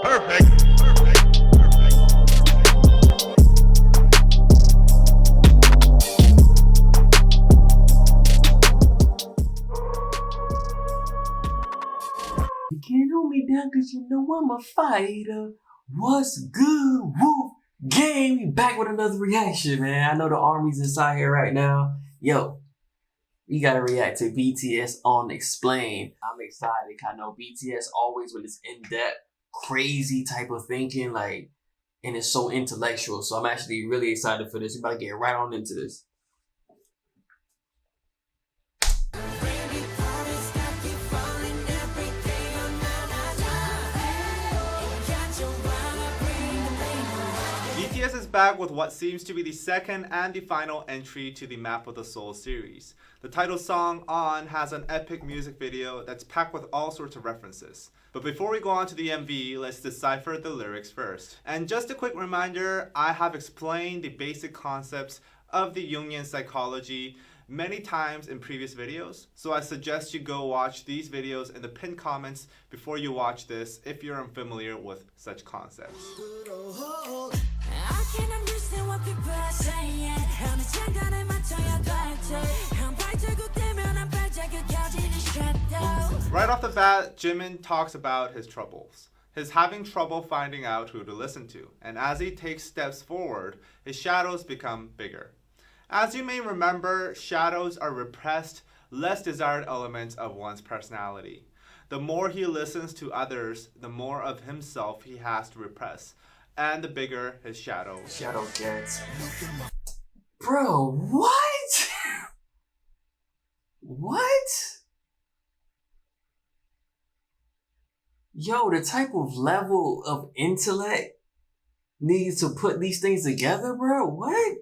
Perfect. You can't hold me down cause you know I'm a fighter. What's good, Wolf Gang? We back with another reaction, man. I know the army's inside here right now. Yo, we gotta react to BTS on Explain. I'm excited. I know BTS always with this in-depth, crazy type of thinking, like, and it's so intellectual. So I'm actually really excited for this. We about to get right on into this. BTS is back with what seems to be the second and the final entry to the Map of the Soul series. The title song, On, has an epic music video that's packed with all sorts of references. But before we go on to the MV, let's decipher the lyrics first. And just a quick reminder, I have explained the basic concepts of the Jungian psychology many times in previous videos, so I suggest you go watch these videos in the pinned comments before you watch this if you're unfamiliar with such concepts. Right off the bat, Jimin talks about his troubles. He's having trouble finding out who to listen to, and as he takes steps forward, his shadows become bigger. As you may remember, shadows are repressed, less desired elements of one's personality. The more he listens to others, the more of himself he has to repress, and the bigger his shadow gets. Bro, what? What? Yo, the type of level of intellect needs to put these things together, bro. What?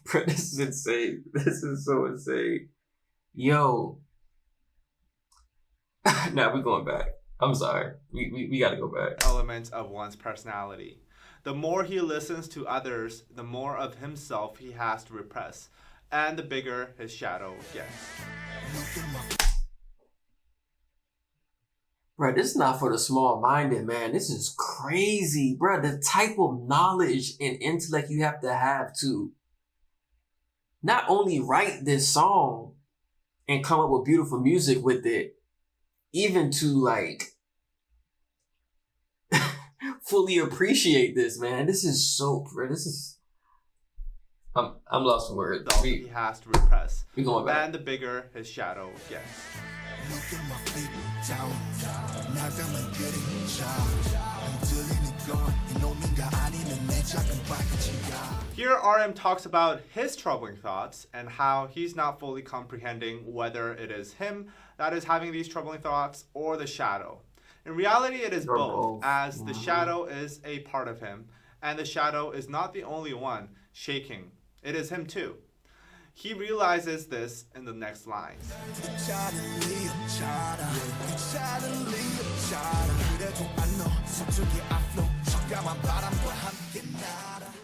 Bro, this is insane. This is so insane. Yo. Nah, we're going back. I'm sorry. We gotta go back. Elements of one's personality. The more he listens to others, the more of himself he has to repress, and the bigger his shadow gets. Bro, this is not for the small-minded, man. This is crazy, bro. The type of knowledge and intellect you have to not only write this song and come up with beautiful music with it, even to like fully appreciate this, man. This is so, bro. This is, I'm lost for words. He has to repress. We going back. And the bigger his shadow gets. Here RM talks about his troubling thoughts and how he's not fully comprehending whether it is him that is having these troubling thoughts or the shadow. In reality, it is both, as the shadow is a part of him, and the shadow is not the only one shaking. It is him too. He realizes this in the next lines.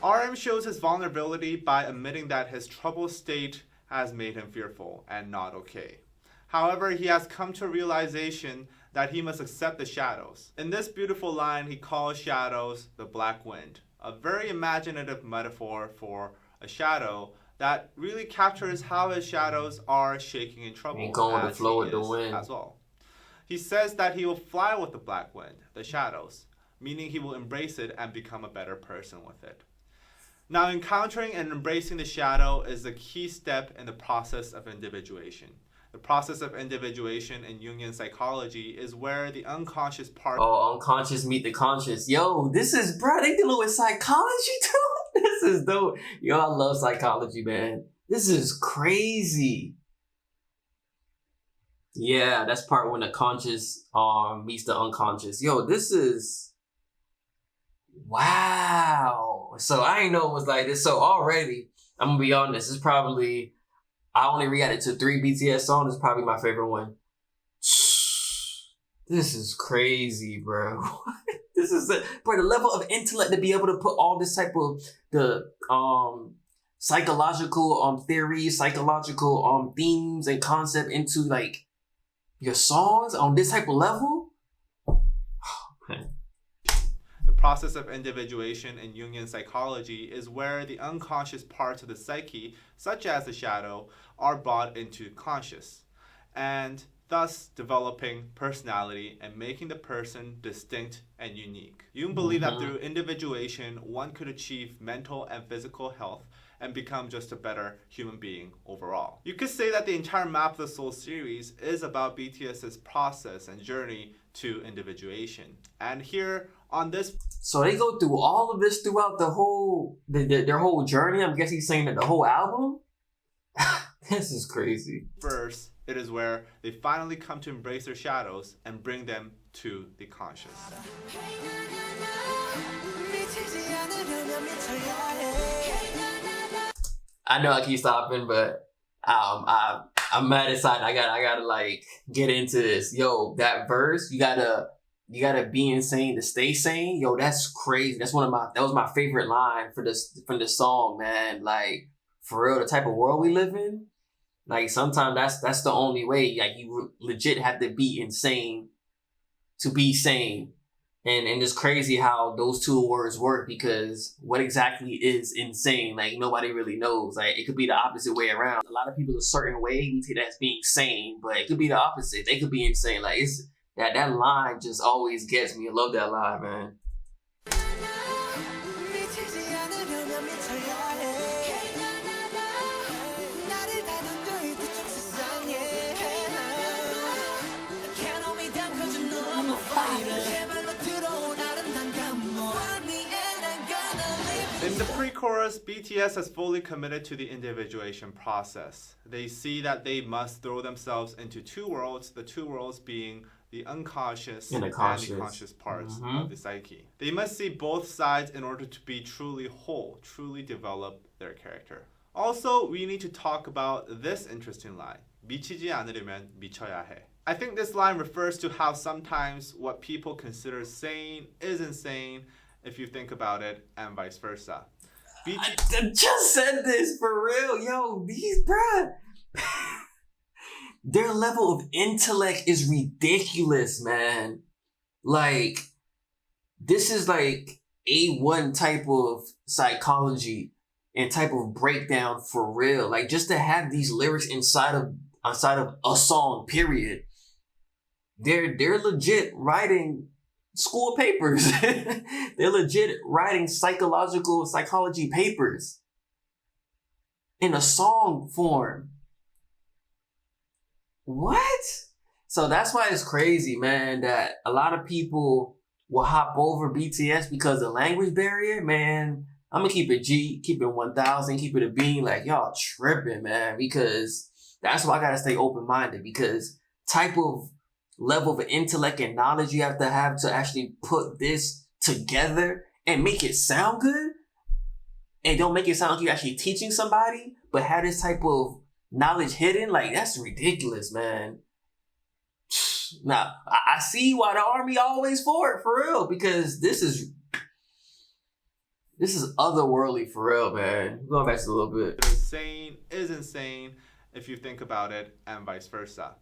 RM shows his vulnerability by admitting that his troubled state has made him fearful and not okay. However, he has come to a realization that he must accept the shadows. In this beautiful line, he calls shadows the black wind, a very imaginative metaphor for a shadow that really captures how his shadows are shaking in trouble going to flow with the wind as well. He says that he will fly with the black wind, the shadows, meaning he will embrace it and become a better person with it. Now, encountering and embracing the shadow is a key step in the process of individuation. The process of individuation in Jungian psychology is where the unconscious part... Oh, unconscious meet the conscious. Yo, this is, bro, they dealing with psychology too? This is dope. Yo, I love psychology, man. This is crazy. Yeah, that's part when the conscious meets the unconscious. Yo, this is... Wow. So I didn't know it was like this. So already, I'm going to be honest, it's probably... I only reacted to 3 BTS songs. It's probably my favorite one. This is crazy, bro. This is bro, the level of intellect to be able to put all this type of the psychological theories, psychological themes and concept into like your songs on this type of level. The process of individuation in Jungian psychology is where the unconscious parts of the psyche, such as the shadow, are brought into conscious, and thus developing personality and making the person distinct and unique. Jung believed that through individuation, one could achieve mental and physical health and become just a better human being overall. You could say that the entire Map of the Soul series is about BTS's process and journey to individuation. And here on this, so they go through all of this throughout the whole their whole journey. I'm guessing he's saying that the whole album. This is crazy. Verse, it is where they finally come to embrace their shadows and bring them to the conscious. I know I keep stopping, but I'm mad inside. I gotta like get into this. Yo, that verse, you gotta be insane to stay sane. Yo, that's crazy. That was my favorite line from this song, man. Like, for real, the type of world we live in, like sometimes that's the only way. Like, you legit have to be insane to be sane. And it's crazy how those two words work, because what exactly is insane? Like, nobody really knows. Like, it could be the opposite way around. A lot of people a certain way, we take that as being sane, but it could be the opposite. They could be insane. Like, it's that line just always gets me. I love that line, man. In the pre-chorus, BTS has fully committed to the individuation process. They see that they must throw themselves into two worlds, the two worlds being the unconscious and the conscious parts of the psyche. They must see both sides in order to be truly whole, truly develop their character. Also, we need to talk about this interesting line. 미치지 않으려면 미쳐야 해. I think this line refers to how sometimes what people consider sane is insane if you think about it, and vice versa. I just said this for real. Yo, these bruh. Their level of intellect is ridiculous, man. Like, this is like A1 type of psychology and type of breakdown for real. Like, just to have these lyrics inside of a song, period. They're legit writing school papers. They're legit writing psychology papers in a song form. What? So that's why it's crazy, man, that a lot of people will hop over BTS because of the language barrier, man. I'm gonna keep it G, keep it 1000, keep it a bean. Like, y'all tripping, man, because that's why I gotta stay open-minded, because type of level of intellect and knowledge you have to actually put this together and make it sound good, and don't make it sound like you're actually teaching somebody, but have this type of knowledge hidden. Like, that's ridiculous, man. Now, I see why the army always for it, for real, because this is otherworldly, for real, man. Going back to a little bit. Insane is insane if you think about it, and vice versa.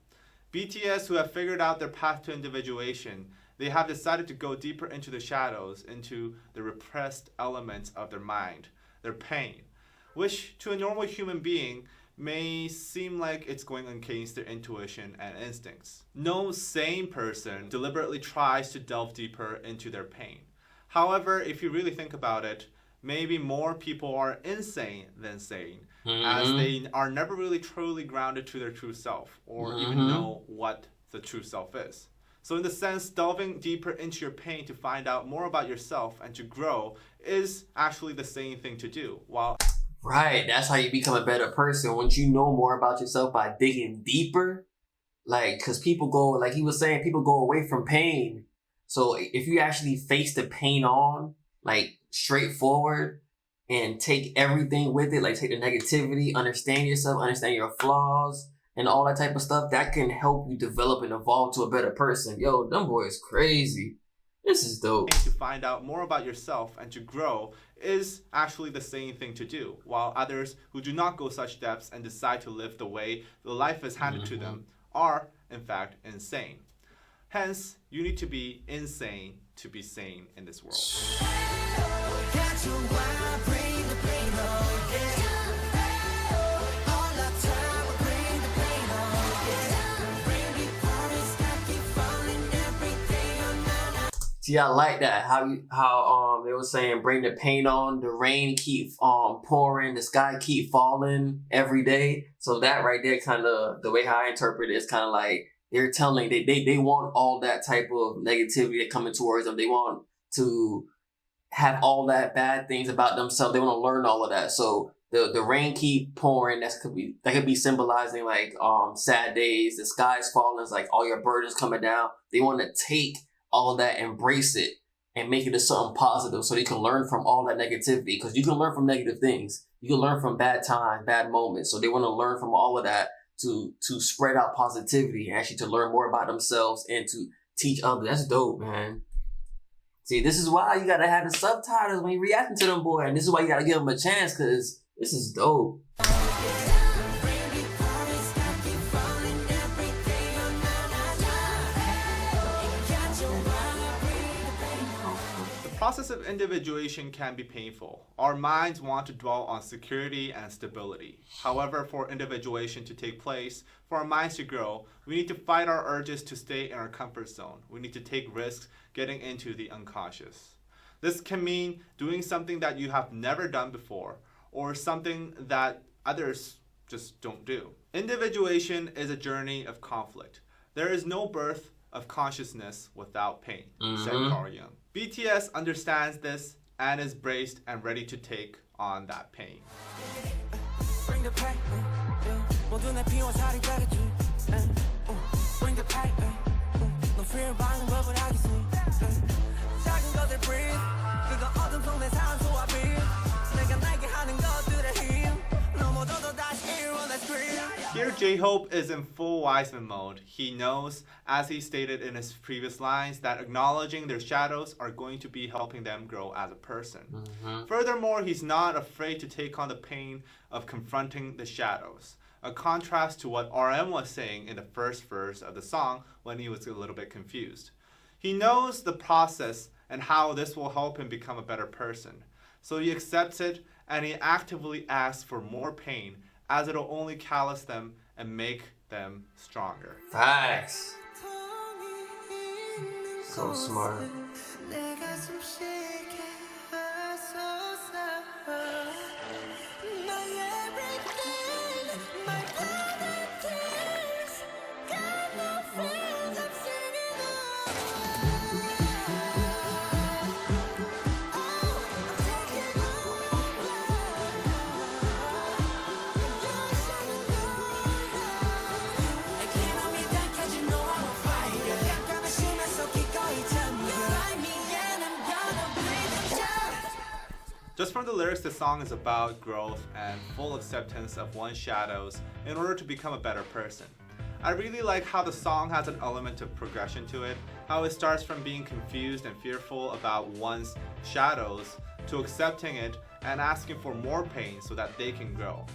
BTS, who have figured out their path to individuation, they have decided to go deeper into the shadows, into the repressed elements of their mind, their pain, which to a normal human being may seem like it's going against their intuition and instincts. No sane person deliberately tries to delve deeper into their pain. However, if you really think about it, maybe more people are insane than sane, as they are never really truly grounded to their true self, or even know what the true self is. So in the sense, delving deeper into your pain to find out more about yourself and to grow is actually the same thing to do. Right, that's how you become a better person. Once you know more about yourself by digging deeper, like, because people go, like he was saying, people go away from pain. So if you actually face the pain on, like, straightforward, and take everything with it, like take the negativity, understand yourself, understand your flaws, and all that type of stuff, that can help you develop and evolve to a better person. Yo, them boys crazy. This is dope. To find out more about yourself and to grow is actually the same thing to do, while others who do not go such depths and decide to live the way the life is handed to them are, in fact, insane. Hence, you need to be insane to be sane in this world. See, I like that. How they were saying bring the paint on, the rain keep pouring, the sky keep falling every day. So that right there, kind of the way how I interpret it is kind of like they're telling they want all that type of negativity coming towards them. They want to have all that bad things about themselves. They want to learn all of that. So the rain keep pouring. That could be symbolizing like sad days. The sky's falling. It's like all your burdens coming down. They want to take all of that, embrace it, and make it into something positive so they can learn from all that negativity. Because you can learn from negative things. You can learn from bad times, bad moments. So they want to learn from all of that to spread out positivity and actually to learn more about themselves and to teach others. That's dope, man. See, this is why you got to have the subtitles when you're reacting to them, boy. And this is why you got to give them a chance, because this is dope. The process of individuation can be painful. Our minds want to dwell on security and stability. However, for individuation to take place, for our minds to grow, we need to fight our urges to stay in our comfort zone. We need to take risks getting into the unconscious. This can mean doing something that you have never done before, or something that others just don't do. Individuation is a journey of conflict. There is no birth of consciousness without pain, said Carl Jung. BTS understands this and is braced and ready to take on that pain. Here, J-Hope is in full Wiseman mode. He knows, as he stated in his previous lines, that acknowledging their shadows are going to be helping them grow as a person. Furthermore, he's not afraid to take on the pain of confronting the shadows, a contrast to what RM was saying in the first verse of the song when he was a little bit confused. He knows the process and how this will help him become a better person. So he accepts it and he actively asks for more pain, as it'll only callous them and make them stronger. Facts. So smart. Just from the lyrics, the song is about growth and full acceptance of one's shadows in order to become a better person. I really like how the song has an element of progression to it, how it starts from being confused and fearful about one's shadows to accepting it and asking for more pain so that they can grow.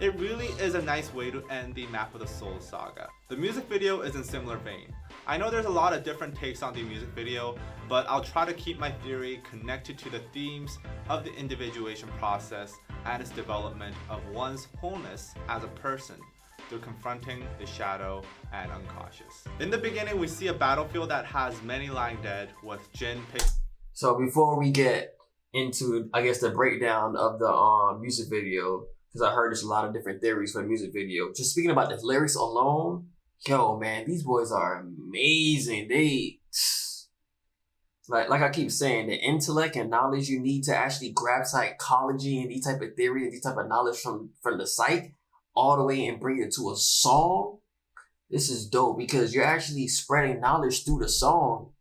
It really is a nice way to end the Map of the Soul saga. The music video is in similar vein. I know there's a lot of different takes on the music video, but I'll try to keep my theory connected to the themes of the individuation process and its development of one's wholeness as a person through confronting the shadow and unconscious. In the beginning, we see a battlefield that has many lying dead, with Jin picking. So before we get into, I guess, the breakdown of the music video, because I heard there's a lot of different theories for the music video. Just speaking about the lyrics alone, yo, man, these boys are amazing. They, like I keep saying, the intellect and knowledge you need to actually grab psychology and these type of theory and these type of knowledge from the psych all the way and bring it to a song. This is dope because you're actually spreading knowledge through the song.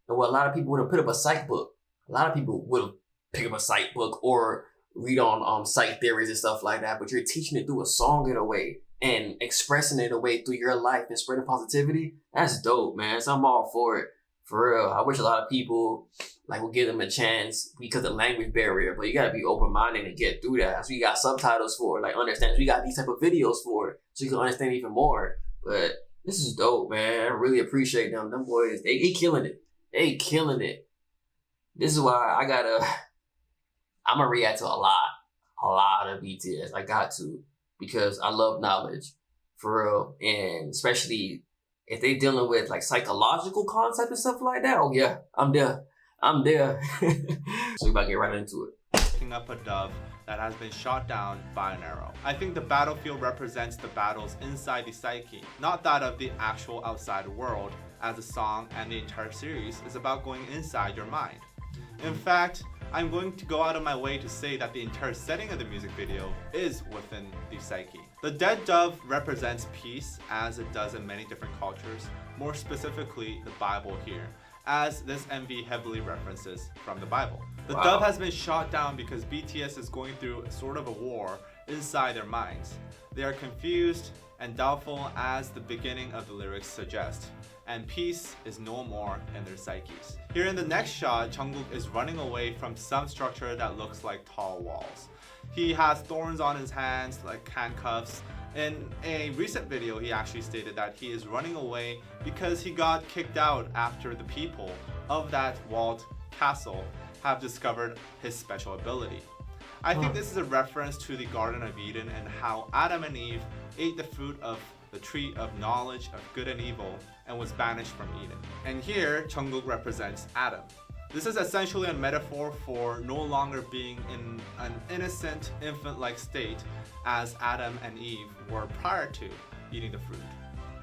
And what a lot of people would have put up a psych book. A lot of people would have picked up a psych book or read on psych theories and stuff like that, but you're teaching it through a song in a way and expressing it away through your life and spreading positivity. That's dope, man. So I'm all for it. For real. I wish a lot of people will give them a chance because of the language barrier, but you gotta be open-minded and get through that. So you got subtitles for it, understand. So you got these type of videos for it, so you can understand even more. But This is dope, man. I really appreciate them. Them boys, they killing it. They killing it. This is why I'm gonna react to a lot of BTS. I got to, because I love knowledge, for real. And especially if they dealing with like psychological concepts and stuff like that. Oh yeah, I'm there. So we about to get right into it. Picking up a dove that has been shot down by an arrow. I think the battlefield represents the battles inside the psyche, not that of the actual outside world, as the song and the entire series is about going inside your mind. In fact, I'm going to go out of my way to say that the entire setting of the music video is within the psyche. The dead dove represents peace, as it does in many different cultures, more specifically the Bible here, as this MV heavily references from the Bible. The dove has been shot down because BTS is going through sort of a war inside their minds. They are confused and doubtful, as the beginning of the lyrics suggest, and peace is no more in their psyches. Here in the next shot, Jungkook is running away from some structure that looks like tall walls. He has thorns on his hands, like handcuffs. In a recent video, he actually stated that he is running away because he got kicked out after the people of that walled castle have discovered his special ability. I think this is a reference to the Garden of Eden and how Adam and Eve ate the fruit of the tree of knowledge of good and evil and was banished from Eden. And here, Jungkook represents Adam. This is essentially a metaphor for no longer being in an innocent, infant-like state as Adam and Eve were prior to eating the fruit.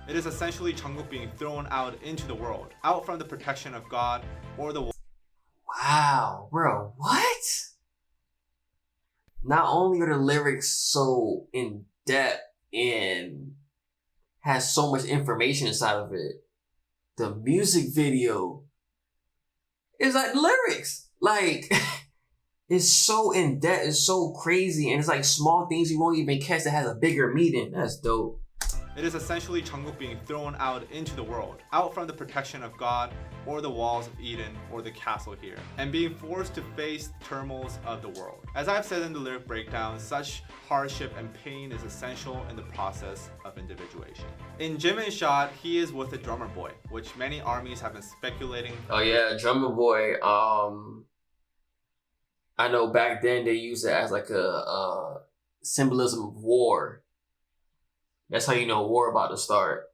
It is essentially Jungkook being thrown out into the world, out from the protection of God or the... Wow, bro, what? Not only are the lyrics so in depth and has so much information inside of it, the music video is like lyrics. Like, it's so in depth, it's so crazy, and it's like small things you won't even catch that has a bigger meaning. That's dope. It is essentially Jungkook being thrown out into the world, out from the protection of God or the walls of Eden or the castle here, and being forced to face the turmoils of the world. As I've said in the lyric breakdown, such hardship and pain is essential in the process of individuation. In Jimin's shot, he is with a drummer boy, which many armies have been speculating. Oh yeah, drummer boy. I know back then they used it as like a symbolism of war. That's how you know war about to start.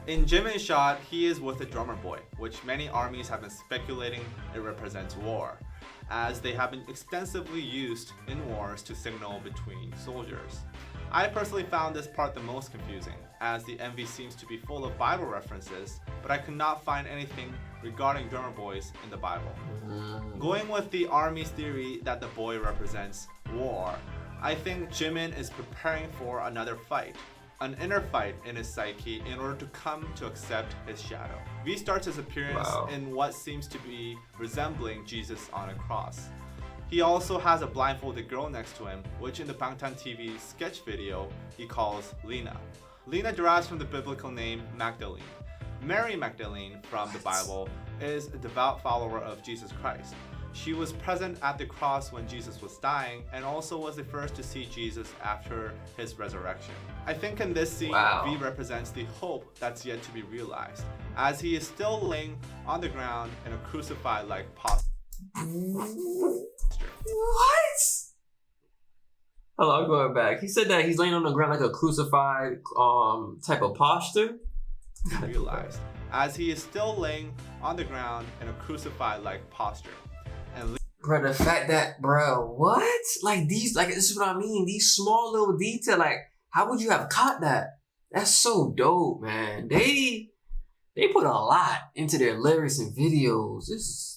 In Jimin's shot, he is with a drummer boy, which many armies have been speculating it represents war, as they have been extensively used in wars to signal between soldiers. I personally found this part the most confusing, as the MV seems to be full of Bible references, but I could not find anything regarding drummer boys in the Bible. Going with the army's theory that the boy represents war, I think Jimin is preparing for another fight, an inner fight in his psyche in order to come to accept his shadow. V starts his appearance in what seems to be resembling Jesus on a cross. He also has a blindfolded girl next to him, which in the Bangtan TV sketch video he calls Lena. Lena derives from the biblical name Magdalene. Mary Magdalene from the Bible is a devout follower of Jesus Christ. She was present at the cross when Jesus was dying and also was the first to see Jesus after his resurrection. I think in this scene, V represents the hope that's yet to be realized, as he is still laying on the ground in a crucified-like posture. What? Hold on, I'm going back. He said that he's laying on the ground like a crucified type of posture. Realized, as he is still laying on the ground in a crucified-like posture. And bro, the fact that, bro, what? Like these, like this is what I mean. These small little details, like how would you have caught that? That's so dope, man. They put a lot into their lyrics and videos.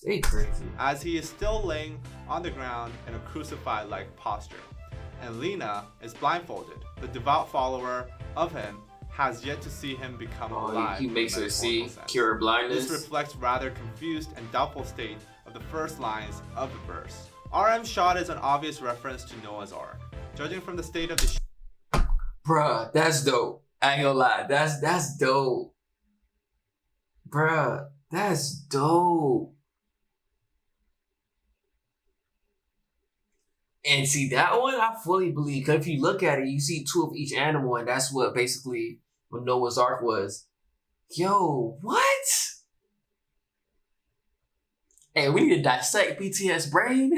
They crazy. As he is still laying on the ground in a crucified-like posture, and Lena is blindfolded. The devout follower of him has yet to see him become alive. He makes her see, cure blindness. This reflects rather confused and doubtful state of the first lines of the verse. RM's shot is an obvious reference to Noah's Ark. Judging from the state of the bruh, that's dope. I ain't gonna lie, that's dope. Bruh, that's dope. And see, that one I fully believe, because if you look at it, you see two of each animal, and that's what basically when Noah's Ark was. Yo, what? Hey, we need to dissect BTS brain.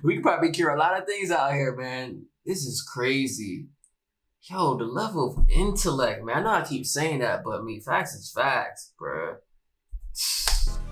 We could probably cure a lot of things out here, man. This is crazy. Yo, the level of intellect, man. I know I keep saying that, but I mean, facts is facts, bruh.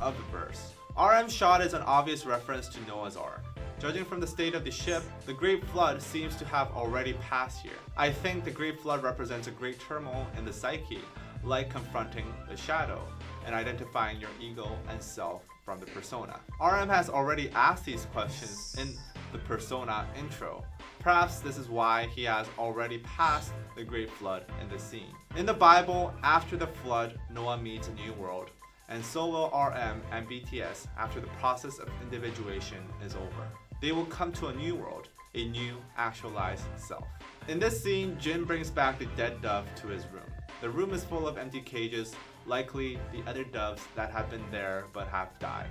Of the verse. RM shot is an obvious reference to Noah's Ark. Judging from the state of the ship, the Great Flood seems to have already passed here. I think the Great Flood represents a great turmoil in the psyche, like confronting the shadow and identifying your ego and self from the persona. RM has already asked these questions in the persona intro. Perhaps this is why he has already passed the Great Flood in this scene. In the Bible, after the flood, Noah meets a new world, and so will RM and BTS after the process of individuation is over. They will come to a new world, a new actualized self. In this scene, Jin brings back the dead dove to his room. The room is full of empty cages, likely the other doves that have been there but have died.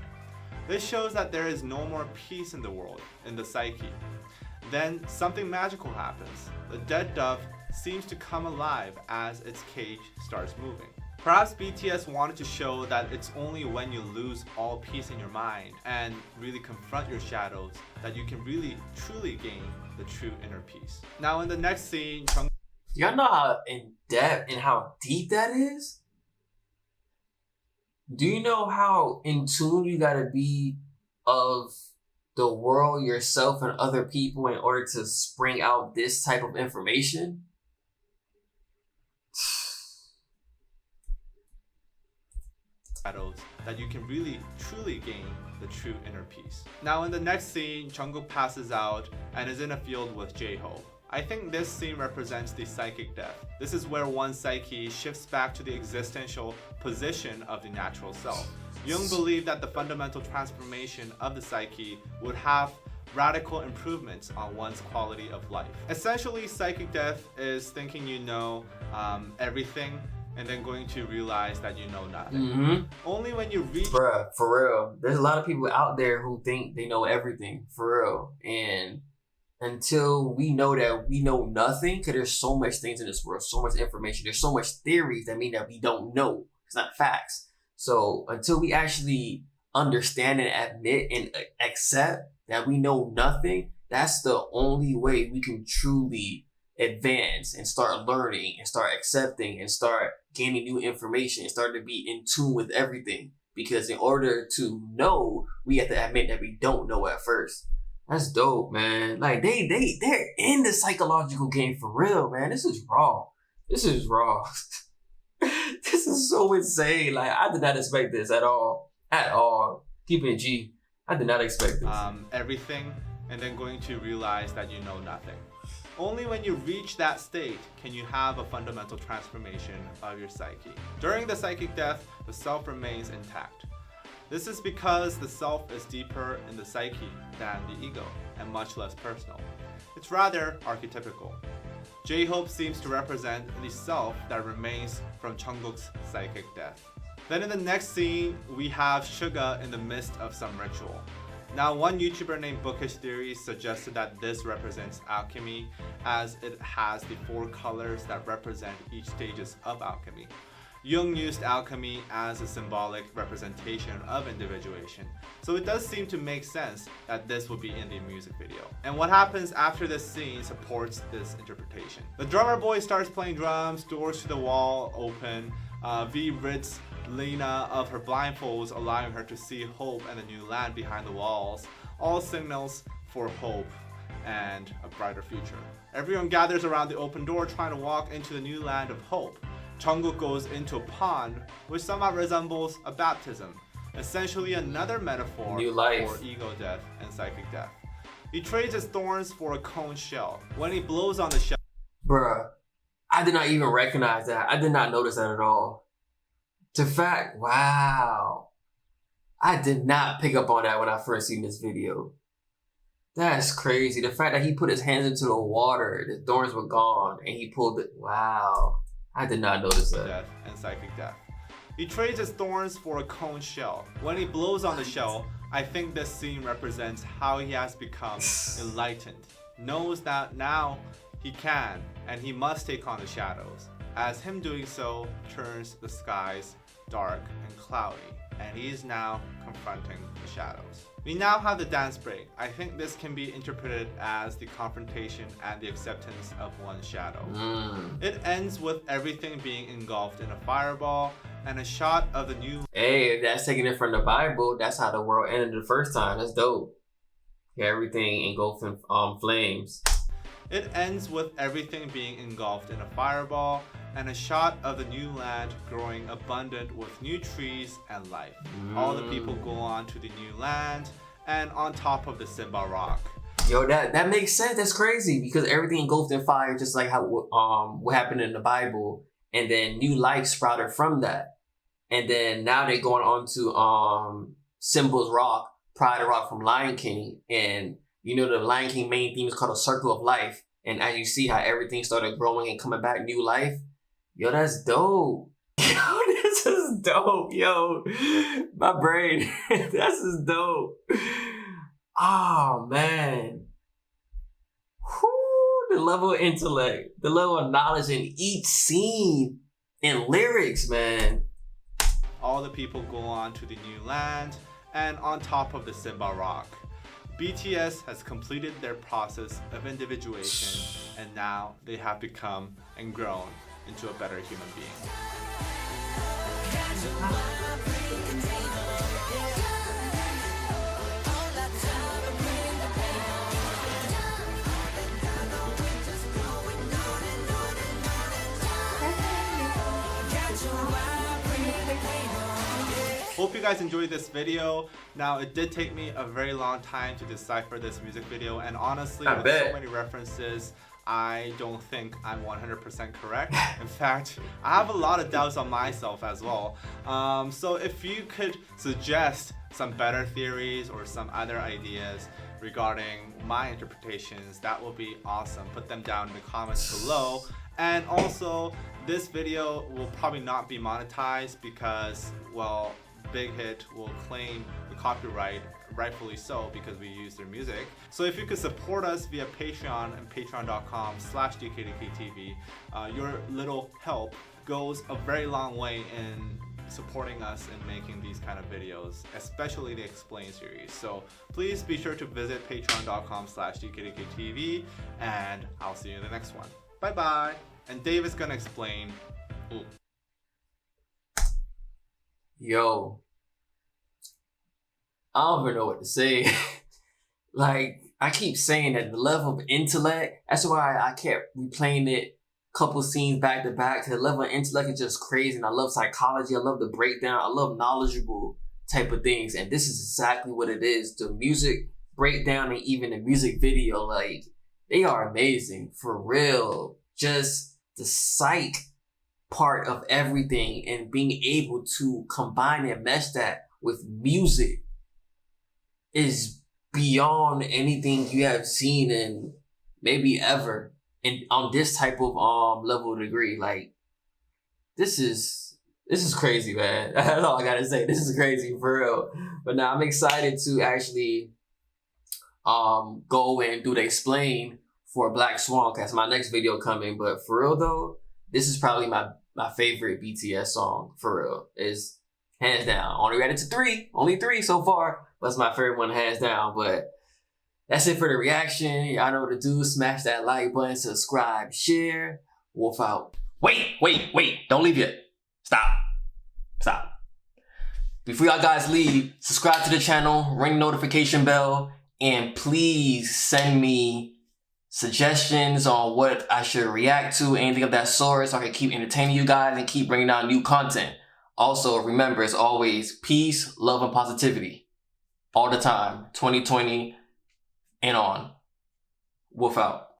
This shows that there is no more peace in the world, in the psyche. Then something magical happens. The dead dove seems to come alive as its cage starts moving. Perhaps BTS wanted to show that it's only when you lose all peace in your mind and really confront your shadows that you can really truly gain the true inner peace. Now in the next scene, Y'all know how in depth and how deep that is? Do you know how in tune you gotta be of the world, yourself, and other people in order to spring out this type of information? Shadows that you can really truly gain the true inner peace. Now in the next scene, Jungkook passes out and is in a field with J-Hope. I think this scene represents the psychic death. This is where one's psyche shifts back to the existential position of the natural self. Jung believed that the fundamental transformation of the psyche would have radical improvements on one's quality of life. Essentially, psychic death is thinking you know everything and then going to realize that you know nothing. Only when you reach... Bruh, for real. There's a lot of people out there who think they know everything, for real. And until we know that we know nothing, because there's so much things in this world, so much information, there's so much theories that mean that we don't know. It's not facts. So until we actually understand and admit and accept that we know nothing, that's the only way we can truly advance and start learning and start accepting and start gaining new information and start to be in tune with everything. Because in order to know, we have to admit that we don't know at first. That's dope, man. Like they're in the psychological game for real, man. This is raw. This is raw. This is so insane. Like I did not expect this at all. At all. Keep it G. I did not expect this. Everything and then going to realize that you know nothing. Only when you reach that state can you have a fundamental transformation of your psyche. During the psychic death, the self remains intact. This is because the self is deeper in the psyche than the ego and much less personal. It's rather archetypical. J-Hope seems to represent the self that remains from Jungkook's psychic death. Then in the next scene, we have Suga in the midst of some ritual. Now, one YouTuber named Bookish Theory suggested that this represents alchemy, as it has the 4 colors that represent each stages of alchemy. Jung used alchemy as a symbolic representation of individuation, so it does seem to make sense that this will be in the music video. And what happens after this scene supports this interpretation. The drummer boy starts playing drums, doors to the wall open, V rids Lena of her blindfolds, allowing her to see hope and the new land behind the walls, all signals for hope and a brighter future. Everyone gathers around the open door trying to walk into the new land of hope. Jungkook goes into a pond, which somewhat resembles a baptism, essentially another metaphor for ego death and psychic death. He trades his thorns for a cone shell. When he blows on the shell... Bruh, I did not even recognize that. I did not notice that at all. The fact, wow. I did not pick up on that when I first seen this video. That's crazy. The fact that he put his hands into the water, the thorns were gone, and he pulled it. Wow. I did not notice that. Death and psychic death. He trades his thorns for a cone shell. When he blows on the shell, I think this scene represents how he has become enlightened. Knows that now he can and he must take on the shadows. as him doing so turns the skies dark and cloudy, and he is now confronting the shadows. We now have the dance break. I think this can be interpreted as the confrontation and the acceptance of one's shadow. It ends with everything being engulfed in a fireball and a shot of the new... Hey, if that's taking it from the Bible, that's how the world ended the first time. That's dope. Yeah, everything engulfed in flames. It ends with everything being engulfed in a fireball and a shot of the new land growing abundant with new trees and life. All the people go on to the new land and on top of the Simba rock. Yo, that makes sense. That's crazy because everything engulfed in fire, just like how what happened in the Bible, and then new life sprouted from that. And then now they're going on to Simba's rock, Pride of Rock from Lion King, and you know the Lion King main theme is called a circle of life. And as you see how everything started growing and coming back, new life. Yo, that's dope. Yo, this is dope. Yo, my brain. This is dope. Oh, man. Whew, the level of intellect, the level of knowledge in each scene and lyrics, man. All the people go on to the new land and on top of the Simba rock. BTS has completed their process of individuation, and now they have become and grown into a better human being. Hope you guys enjoyed this video. Now, it did take me a very long time to decipher this music video, and honestly, with so many references, I don't think I'm 100% correct. In fact, I have a lot of doubts on myself as well. So if you could suggest some better theories or some other ideas regarding my interpretations, that would be awesome. Put them down in the comments below. And also, this video will probably not be monetized because, well, Big Hit will claim the copyright, rightfully so, because we use their music. So if you could support us via Patreon and patreon.com/DKDKTV, your little help goes a very long way in supporting us in making these kind of videos, especially the Explain series. So please be sure to visit patreon.com/DKDKTV, and I'll see you in the next one. Bye bye. And Dave is gonna explain. Ooh. Yo, I don't even know what to say. Like, I keep saying that the level of intellect, that's why I kept replaying it a couple scenes back to back. The level of intellect is just crazy. And I love psychology. I love the breakdown. I love knowledgeable type of things. And this is exactly what it is. The music breakdown and even the music video, like, they are amazing. For real. Just the psych part of everything and being able to combine and mesh that with music is beyond anything you have seen in maybe ever, and on this type of level of degree. Like, this is crazy, man. That's all I gotta say. This is crazy for real. But now I'm excited to actually go and do the explain for Black Swan, cause my next video coming. But for real though, this is probably my favorite BTS song, for real. Is hands down. Only rated to 3. Only 3 so far. But it's my favorite one, hands down. But that's it for the reaction. Y'all know what to do. Smash that like button, subscribe, share. Wolf out. Wait. Don't leave yet. Stop. Before y'all guys leave, subscribe to the channel, ring the notification bell, and please send me suggestions on what I should react to, anything of that sort, so I can keep entertaining you guys and keep bringing out new content. Also, remember, as always, peace, love, and positivity. All the time, 2020 and on. Wolf out.